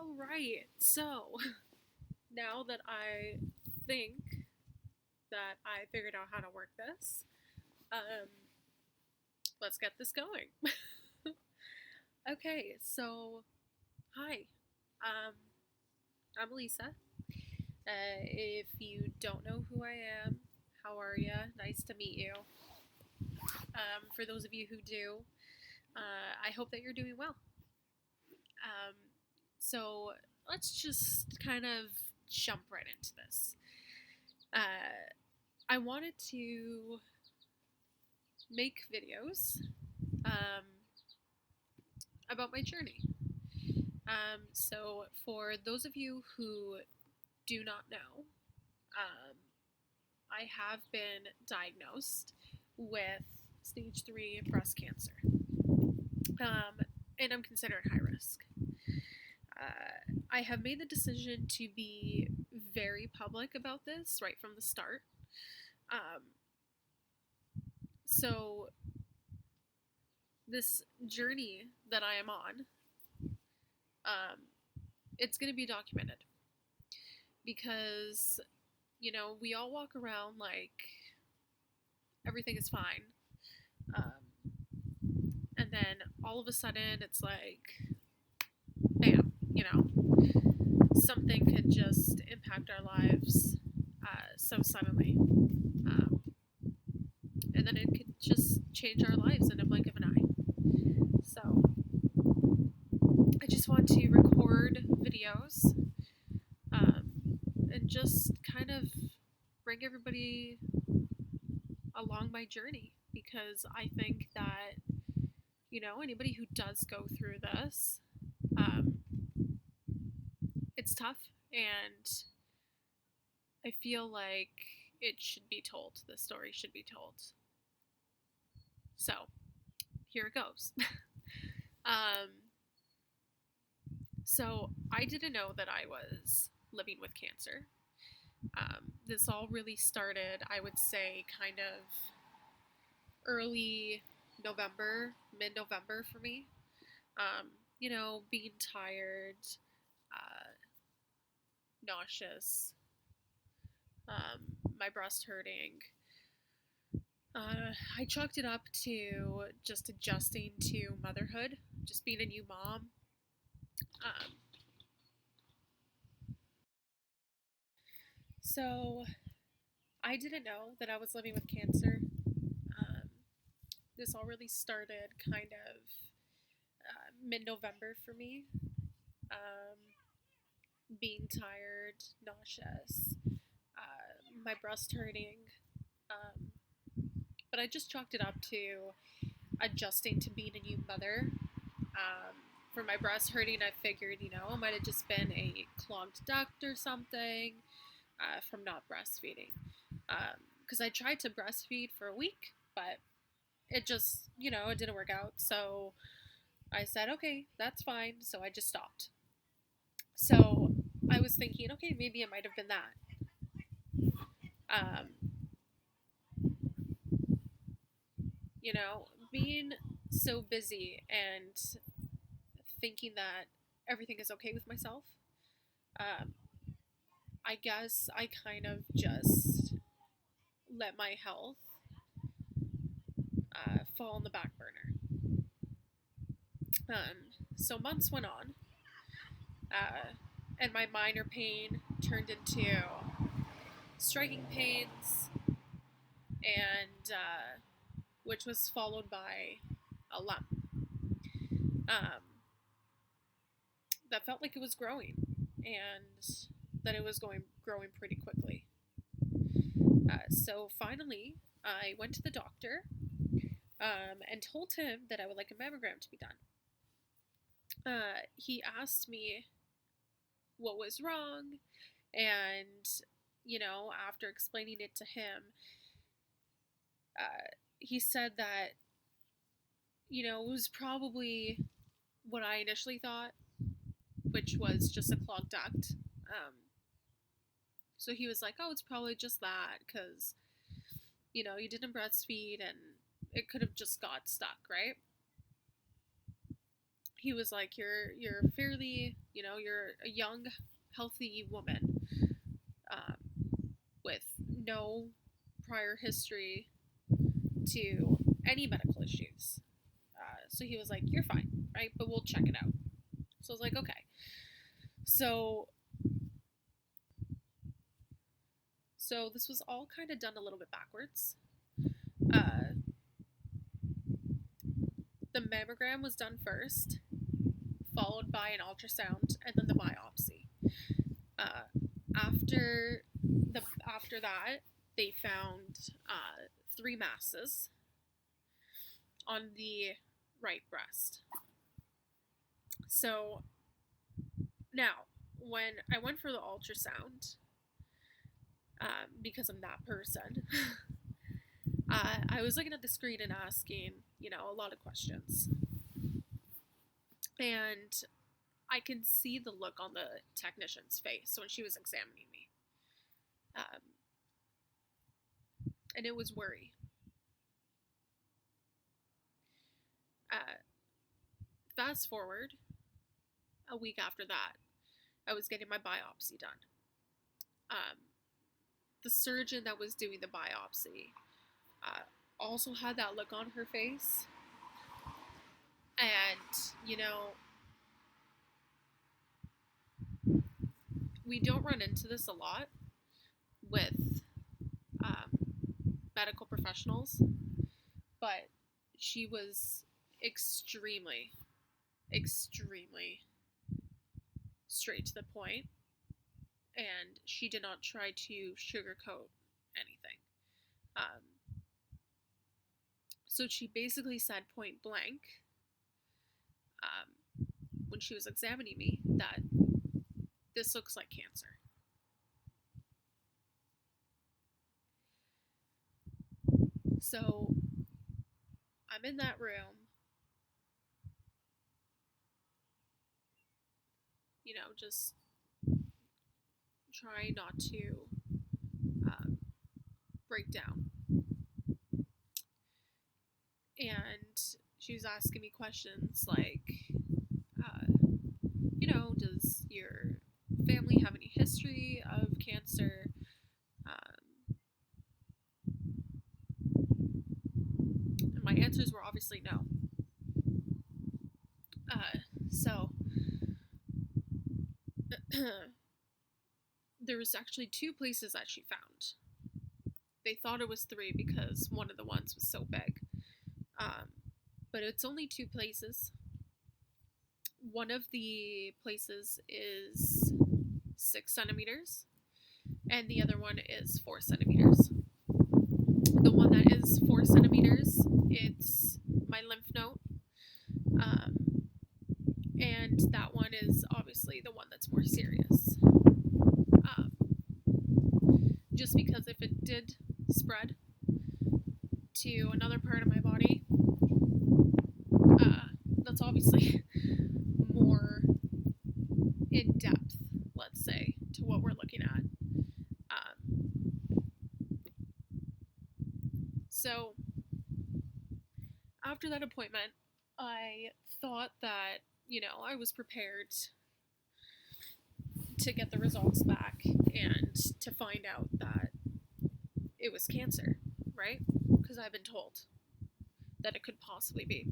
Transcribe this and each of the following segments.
Alright, so now that I think that I figured out how to work this, um, let's get this going. Okay, so hi, um, I'm Lisa. If you don't know who I am, how are ya? Nice to meet you. For those of you who do, I hope that you're doing well. Um, so let's just kind of jump right into this. Uh, I wanted to make videos um, about my journey. So, for those of you who do not know, I have been diagnosed with stage 3 breast cancer, um, and I'm considered high risk. I have made the decision to be very public about this right from the start. Um, so, this journey that I am on, um, it's going to be documented because, we all walk around like everything is fine. And then all of a sudden it's like, bam, something could just impact our lives so suddenly. Um, and then it could just change our lives in a blink of an eye. So I just want to record videos and just kind of bring everybody along my journey because I think that, anybody who does go through this, um, it's tough and I feel like it should be told. The story should be told. So, here it goes. um, so, I didn't know that I was living with cancer. This all really started, I would say, kind of early November, mid November for me. Being tired, uh, nauseous, my breast hurting. I chalked it up to just adjusting to motherhood, just being a new mom. Um, so I didn't know that I was living with cancer. Um, this all really started kind of mid November for me. Um, being tired, nauseous, my breast hurting. Um, but I just chalked it up to adjusting to being a new mother. For my breast hurting, I figured, it might have just been a clogged duct or something from not breastfeeding. Because I tried to breastfeed for a week, but it just, it didn't work out. So I said, okay, that's fine. So I just stopped. So I was thinking, okay, maybe it might have been that. Um, being so busy and thinking that everything is okay with myself, um, I guess I kind of just let my health fall on the back burner. So months went on, and my minor pain turned into striking pains, and which was followed by a lump um, that felt like it was growing, and that it was growing pretty quickly. So finally, I went to the doctor and told him that I would like a mammogram to be done. He asked me what was wrong, and after explaining it to him, he said that it was probably what I initially thought, which was just a clogged duct. So he was like, "Oh, it's probably just that because you didn't breastfeed and it could have just got stuck, right?" He was like, "You're fairly You're a young, healthy woman, um, with no prior history to any medical issues. So he was like, "You're fine, right? But we'll check it out." So I was like, "Okay." So so this was all kind of done a little bit backwards. Uh, the mammogram was done first, followed by an ultrasound, and then the biopsy. Uh, after that, they found three masses on the right breast. So now, when I went for the ultrasound, because I'm that person, I was looking at the screen and asking, a lot of questions. And I could see the look on the technician's face when she was examining me. Um, and it was worry. Uh, Fast forward a week after that, I was getting my biopsy done. Um, the surgeon that was doing the biopsy also had that look on her face. And, we don't run into this a lot with medical professionals, but she was extremely, extremely straight to the point, and she did not try to sugarcoat anything. So she basically said point blank, when she was examining me, that this looks like cancer. So I'm in that room, just trying not to break down. And she was asking me questions like, does your family have any history of cancer? And my answers were obviously no. So there was actually two places that she found. They thought it was three because one of the ones was so big. But it's only two places. One of the places is 6 centimeters, and the other one is 4 centimeters. The one that is 4 centimeters, it's my lymph node. And that one is obviously the one that's more serious. Just because if it did spread to another part of my body, that's obviously more in depth, let's say, to what we're looking at. So after that appointment, I thought that, I was prepared to get the results back and to find out that it was cancer, right? Because I've been told that it could possibly be.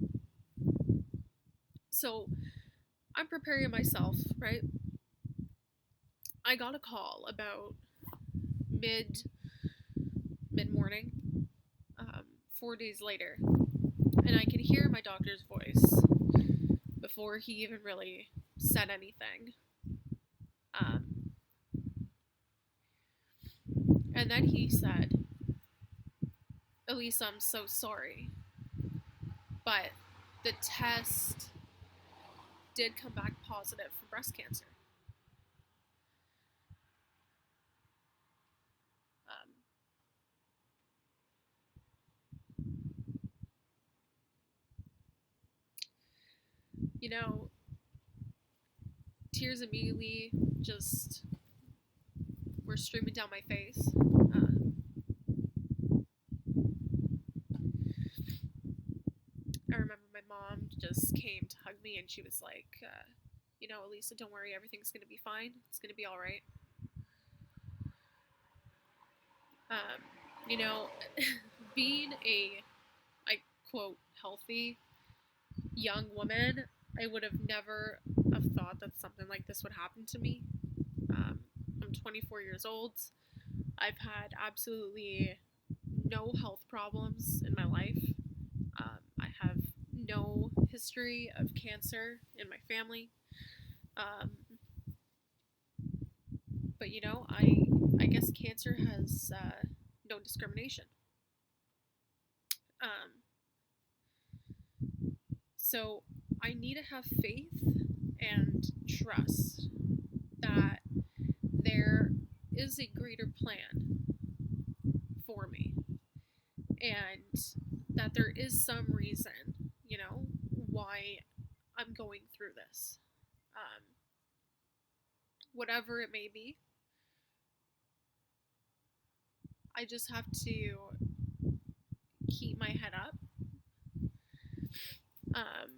So I'm preparing myself, right? I got a call about mid morning, 4 days later, and I could hear my doctor's voice before he even really said anything. And then he said, "Elisa, I'm so sorry, but the test did come back positive for breast cancer." You know, tears immediately just were streaming down my face. I remember my mom just came to hug me and she was like, Elisa, don't worry, everything's gonna be fine. It's gonna be all right. Um, you know, being a, I quote, healthy young woman, I would have never have thought that something like this would happen to me. Um, I'm 24 years old. I've had absolutely no health problems in my life. I have no history of cancer in my family. Um, but I guess cancer has no discrimination. Um, so I need to have faith and trust that there is a greater plan for me, and that there is some reason, why I'm going through this. Um, Whatever it may be, I just have to keep my head up. Um,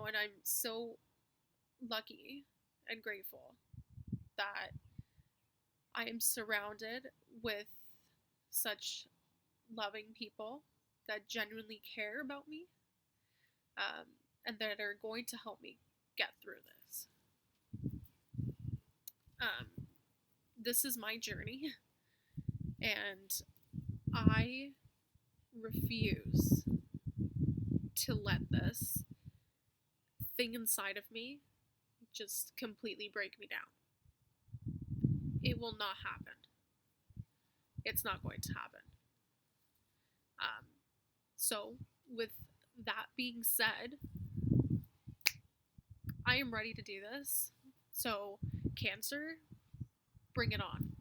and I'm so lucky and grateful that I am surrounded with such loving people that genuinely care about me, um, and that are going to help me get through this. Um, this is my journey, and I refuse to let this thing inside of me just completely break me down. It will not happen. It's not going to happen. Um, so, with that being said, I am ready to do this. So, Cancer, bring it on,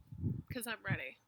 because I'm ready.